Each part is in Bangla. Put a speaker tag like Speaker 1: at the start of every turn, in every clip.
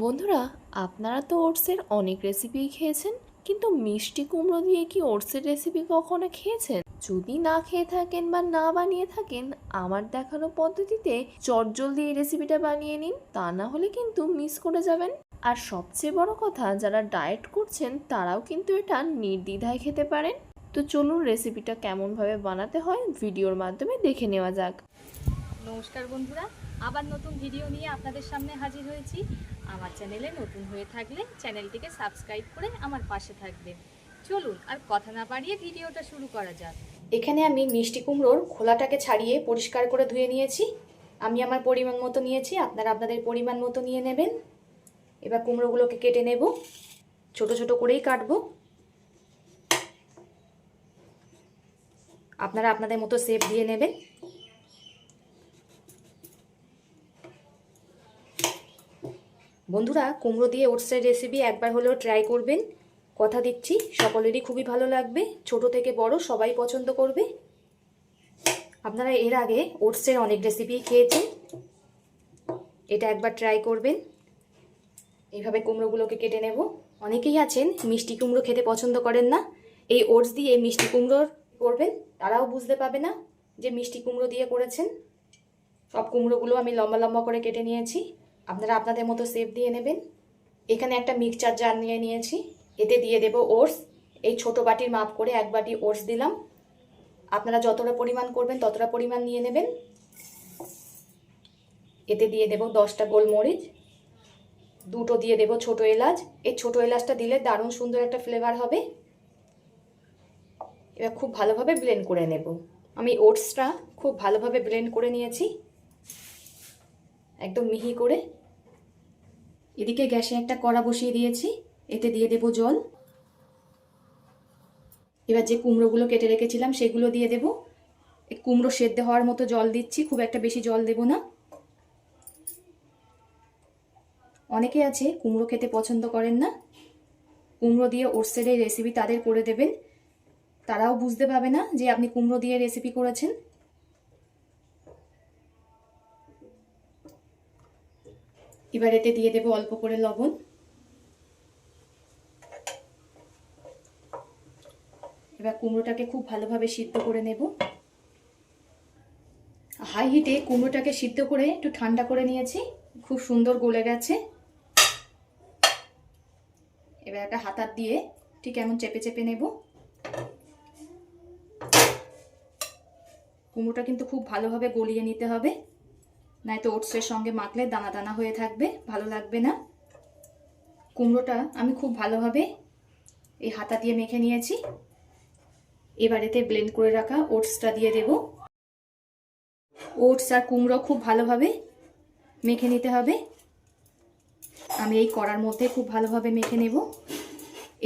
Speaker 1: বন্ধুরা, আপনারা তো ওটসের অনেক রেসিপিই খেয়েছেন, কিন্তু মিষ্টি কুমড়ো দিয়ে কি ওটসের রেসিপি কখনো খেয়েছেন? যদি না খেয়ে থাকেন বা না বানিয়ে থাকেন, আমার দেখানো পদ্ধতিতে চটজলদি এই রেসিপিটা বানিয়ে নিন, তা না হলে কিন্তু মিস করে যাবেন। আর সবচেয়ে বড় কথা, যারা ডায়েট করছেন তারাও কিন্তু এটা নির্দ্বিধায় খেতে পারেন। তো চলুন রেসিপিটা কেমনভাবে বানাতে হয় ভিডিওর মাধ্যমে দেখে নেওয়া যাক।
Speaker 2: নমস্কার বন্ধুরা, আবার নতুন ভিডিও নিয়ে আপনাদের সামনে হাজির হয়েছি। আমার চ্যানেলে নতুন হয়ে থাকলে চ্যানেলটিকে সাবস্ক্রাইব করে আমার পাশে থাকবেন। চলুন আর কথা না বাড়িয়ে ভিডিওটা শুরু করা যাক।
Speaker 3: এখানে আমি মিষ্টি কুমড়োর খোলাটাকে ছাড়িয়ে পরিষ্কার করে ধুয়ে নিয়েছি। আমি আমার পরিমাণ মতো নিয়েছি, আপনারা আপনাদের পরিমাণ মতো নিয়ে নেবেন। এবার কুমড়োগুলোকে কেটে নেব, ছোট ছোট করেই কাটবো। আপনারা আপনাদের মতো শেপ দিয়ে নেবেন। বন্ধুরা, কুমড়ো দিয়ে ওটসের রেসিপি একবার হলেও ট্রাই করবেন। কথা দিচ্ছি সকলেরই খুবই ভালো লাগবে, ছোট থেকে বড় সবাই পছন্দ করবে। আপনারা এর আগে ওটসের অনেক রেসিপি খেয়েছেন, এটা একবার ট্রাই করবেন। এইভাবে কুমড়োগুলোকে কেটে নেব। অনেকেই আছেন মিষ্টি কুমড়ো খেতে পছন্দ করেন না, এই ওটস দিয়ে মিষ্টি কুমড়োর করবেন, তারাও বুঝতে পাবে না যে মিষ্টি কুমড়ো দিয়ে করেছেন। সব কুমড়োগুলো আমি লম্বা লম্বা করে কেটে নিয়েছি, আপনারা আপনাদের মতো শেপ দিয়ে নেবেন। এখানে একটা মিক্সচার জার নিয়ে নিয়েছি, এতে দিয়ে দেব ওটস। এই ছোট বাটির মাপ করে 1 বাটি ওটস দিলাম। আপনারা যতটা পরিমাণ করবেন ততটা পরিমাণ নিয়ে নেবেন। এতে দিয়ে দেব 10টা গোলমরিচ, দুটো দিয়ে দেব ছোট এলাচ। এই ছোট এলাচটা দিলে দারুণ সুন্দর একটা ফ্লেভার হবে। এবার খুব ভালোভাবে ব্লেন্ড করে নেব। আমি ওটসটা খুব ভালোভাবে ব্লেন্ড করে নিয়েছি, একদম মিহি করে। এদিকে গ্যাসে একটা কড়া বসিয়ে দিয়েছি, এতে দিয়ে দেব জল। এবার যে কুমড়োগুলো কেটে রেখেছিলাম সেগুলো দিয়ে দেব। এই কুমড়ো সেদ্ধ হওয়ার মতো জল দিচ্ছি, খুব একটা বেশি জল দেব না। অনেকে আছে কুমড়ো খেতে পছন্দ করেন না, কুমড়ো দিয়ে ওটসের এই রেসিপি তাদের করে দেবেন, তারাও বুঝতে পাবে না যে আপনি কুমড়ো দিয়ে রেসিপি করেছেন। এবার এতে দিয়ে দেব অল্প করে লবণ। এবার কুমড়োটাকে খুব ভালোভাবে সিদ্ধ করে নেব। হাই হিটে কুমড়োটাকে সিদ্ধ করে একটু ঠান্ডা করে নিয়েছি, খুব সুন্দর গলে গেছে। এবার একটা হাতার দিয়ে ঠিক এমন চেপে চেপে নেব। কুমড়োটা কিন্তু খুব ভালোভাবে গলিয়ে নিতে হবে, নয়তো ওটসের সঙ্গে মাখলে দানা দানা হয়ে থাকবে, ভালো লাগবে না। কুমড়োটা আমি খুব ভালোভাবে এই হাতা দিয়ে মেখে নিয়েছি। এবার এতে ব্লেন্ড করে রাখা ওটসটা দিয়ে দেব। ওটস আর কুমড়ো খুব ভালোভাবে মেখে নিতে হবে। আমি এই কড়ার মধ্যে খুব ভালোভাবে মেখে নেব।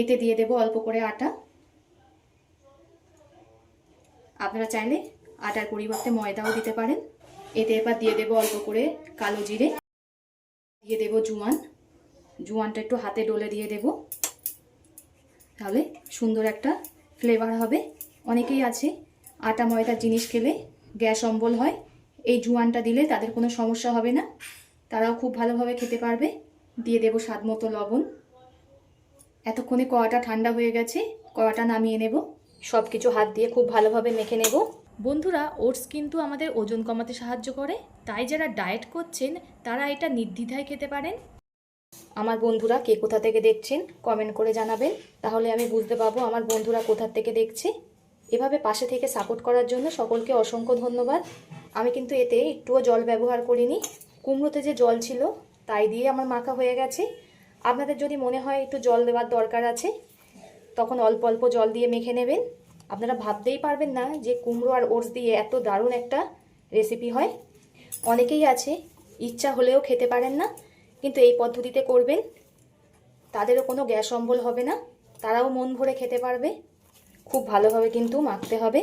Speaker 3: এতে দিয়ে দেব অল্প করে আটা। আপনারা চাইলে আটার পরিবর্তে ময়দাও দিতে পারেন। এতে এবার দিয়ে দেব অল্প করে কালো জিরে, দিয়ে দেব জোয়ান। জোয়ানটা একটু হাতে ডলে দিয়ে দেব, তাহলে সুন্দর একটা ফ্লেভার হবে। অনেকেই আছে আটা ময়দার জিনিস খেলে গ্যাস অম্বল হয়, এই জোয়ানটা দিলে তাদের কোনো সমস্যা হবে না, তারাও খুব ভালোভাবে খেতে পারবে। দিয়ে দেব স্বাদ মতো লবণ। এতক্ষণে কড়াটা ঠান্ডা হয়ে গেছে, কড়াটা নামিয়ে নেব। সব কিছু হাত দিয়ে খুব ভালোভাবে মেখে নেব।
Speaker 2: বন্ধুরা, ওটস কিন্তু আমাদের ওজন কমাতে সাহায্য করে, তাই যারা ডায়েট করছেন তারা এটা নির্দ্বিধায় খেতে পারেন।
Speaker 3: আমার বন্ধুরা কে কোথা থেকে দেখছেন কমেন্ট করে জানাবেন, তাহলে আমি বুঝতে পারবো আমার বন্ধুরা কোথা থেকে দেখছে। এভাবে পাশে থেকে সাপোর্ট করার জন্য সকলকে অসংখ্য ধন্যবাদ। আমি কিন্তু এতে একটুও জল ব্যবহার করিনি, কুমড়োতে যে জল ছিল তাই দিয়ে আমার মাখা হয়ে গেছে। আপনাদের যদি মনে হয় একটু জল দেওয়ার দরকার আছে, তখন অল্প অল্প জল দিয়ে মেখে নেবেন। আপনারা ভাবতেই পারবেন না যে কুমড়ো আর ওটস দিয়ে এত দারুণ একটা রেসিপি হয়। অনেকেই আছে ইচ্ছা হলেও খেতে পারেন না, কিন্তু এই পদ্ধতিতে করবেন তাদেরও কোনো গ্যাস অম্বল হবে না, তারাও মন ভরে খেতে পারবে। খুব ভালোভাবে কিন্তু মাখতে হবে,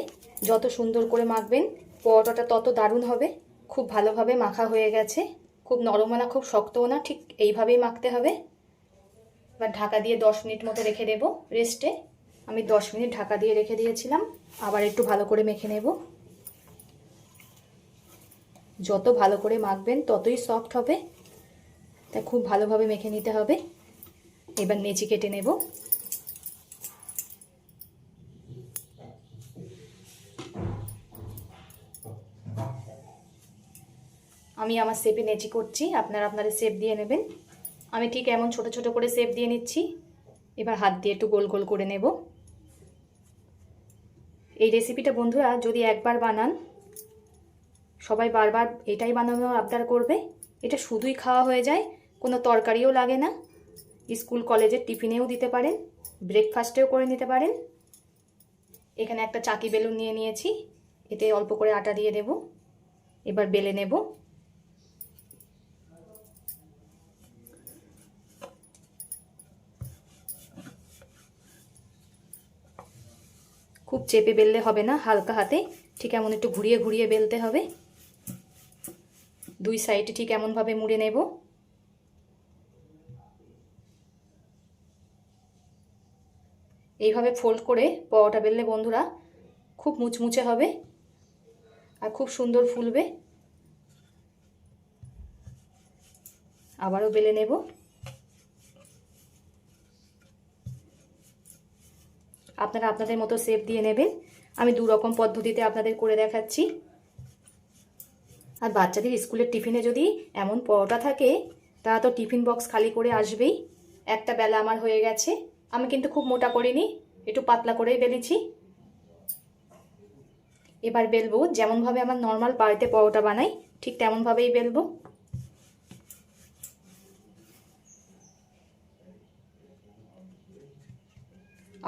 Speaker 3: যত সুন্দর করে মাখবেন পরোটাটা তত দারুণ হবে। খুব ভালোভাবে মাখা হয়ে গেছে, খুব নরমও না খুব শক্তও না, ঠিক এইভাবেই মাখতে হবে। এবার ঢাকা দিয়ে 10 মিনিট মতো রেখে দেব রেস্টে। আমি 10 মিনিট ঢাকা দিয়ে রেখে দিয়েছিলাম, আবার একটু ভালো করে মেখে নেব। যত ভালো করে মাখবেন ততই সফট হবে, তাই খুব ভালোভাবে মেখে নিতে হবে। এবার নেচি কেটে নেব। আমি আমার শেপে নেচি করছি, আপনারা আপনাদের শেপ দিয়ে নেবেন। আমি ঠিক এমন ছোট ছোট করে শেপ দিয়ে নিচ্ছি। এবার হাত দিয়ে একটু গোল গোল করে নেব। এই রেসিপিটা বন্ধুরা যদি একবার বানান, সবাই বারবার এটাই বানানোর আবদার করবে। এটা শুধুই খাওয়া হয়ে যায়, কোনো তরকারিও লাগে না। স্কুল কলেজের টিফিনেও দিতে পারেন, ব্রেকফাস্টেও করে নিতে পারেন। এখানে একটা চাকি বেলুন নিয়ে নিয়েছি, এতে অল্প করে আটা দিয়ে দেব। এবার বেলে নেব। খুব চেপে বেললে হবে না, হালকা হাতে ঠিক এমন একটু ঘুরিয়ে ঘুরিয়ে বেলতে হবে। দুই সাইডে ঠিক এমনভাবে মুড়ে নেব। এইভাবে ফোল্ড করে পরোটা বেললে বন্ধুরা খুব মুচমুচে হবে আর খুব সুন্দর ফুলবে। আবারও বেলে নেব। আপনারা আপনাদের মতো শেপ দিয়ে নেবেন। আমি দু রকম পদ্ধতিতে আপনাদের করে দেখাচ্ছি। আর বাচ্চাদের স্কুলের টিফিনে যদি এমন পরোটা থাকে, তারা তো টিফিন বক্স খালি করে আসবেই। একটা বেলা আমার হয়ে গেছে। আমি কিন্তু খুব মোটা করিনি, একটু পাতলা করেই বেলেছি। এবার বেলবো যেমনভাবে আমার নর্মাল বাড়িতে পরোটা বানাই, ঠিক তেমনভাবেই বেলবো।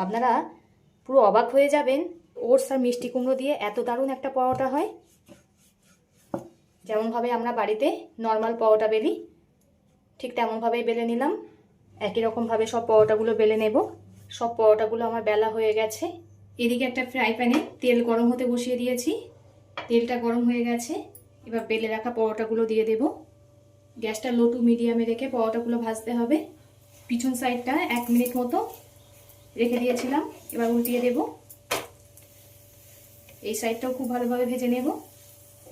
Speaker 3: আপনারা পুরো অবাক হয়ে যাবেন, ওটস আর মিষ্টি কুমড়ো দিয়ে এত দারুণ একটা পরোটা হয়। যেমনভাবে আমরা বাড়িতে নর্মাল পরোটা বেলি, ঠিক তেমনভাবেই বেলে নিলাম। একই রকমভাবে সব পরোটাগুলো বেলে নেব। সব পরোটাগুলো আমার বেলা হয়ে গেছে। এদিকে একটা ফ্রাই প্যানে তেল গরম হতে বসিয়ে দিয়েছি। তেলটা গরম হয়ে গেছে। এবার বেলে রাখা পরোটাগুলো দিয়ে দেব। গ্যাসটা লো টু মিডিয়ামে রেখে পরোটাগুলো ভাজতে হবে। পিছন সাইডটা 1 মিনিট মতো রেখে দিয়েছিলাম, এবার উল্টিয়ে দেব। এই সাইডটাও খুব ভালোভাবে ভেজে নেব।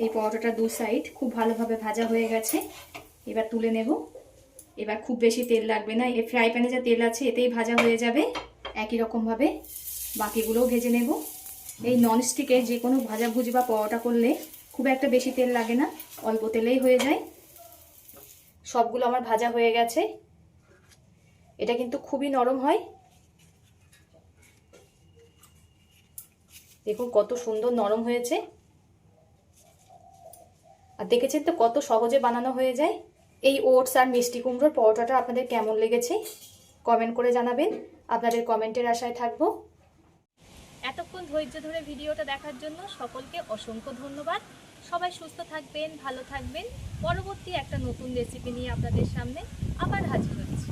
Speaker 3: এই পরোটাটার দু সাইড খুব ভালোভাবে ভাজা হয়ে গেছে। এবার তুলে নেব। এবার খুব বেশি তেল লাগবে না, এই ফ্রাই প্যানে যা তেল আছে এতেই ভাজা হয়ে যাবে। একই রকমভাবে বাকিগুলোও ভেজে নেব। এই ননস্টিকে যে কোনো ভাজাভুজি বা পরোটা করলে খুব একটা বেশি তেল লাগে না, অল্প তেলেই হয়ে যায়। সবগুলো আমার ভাজা হয়ে গেছে। এটা কিন্তু খুবই নরম হয়। দেখুন কত সুন্দর নরম হয়েছে। আর দেখেছেন তো কত সহজে বানানো হয়ে যায়। এই ওটস আর মিষ্টি কুমড়োর পরোটাটা আপনাদের কেমন লেগেছে কমেন্ট করে জানাবেন। আপনাদের কমেন্টের আশায় থাকবো।
Speaker 2: এতক্ষণ ধৈর্য ধরে ভিডিওটা দেখার জন্য সকলকে অসংখ্য ধন্যবাদ। সবাই সুস্থ থাকবেন, ভালো থাকবেন। পরবর্তী একটা নতুন রেসিপি নিয়ে আপনাদের সামনে আবার হাজির হচ্ছি।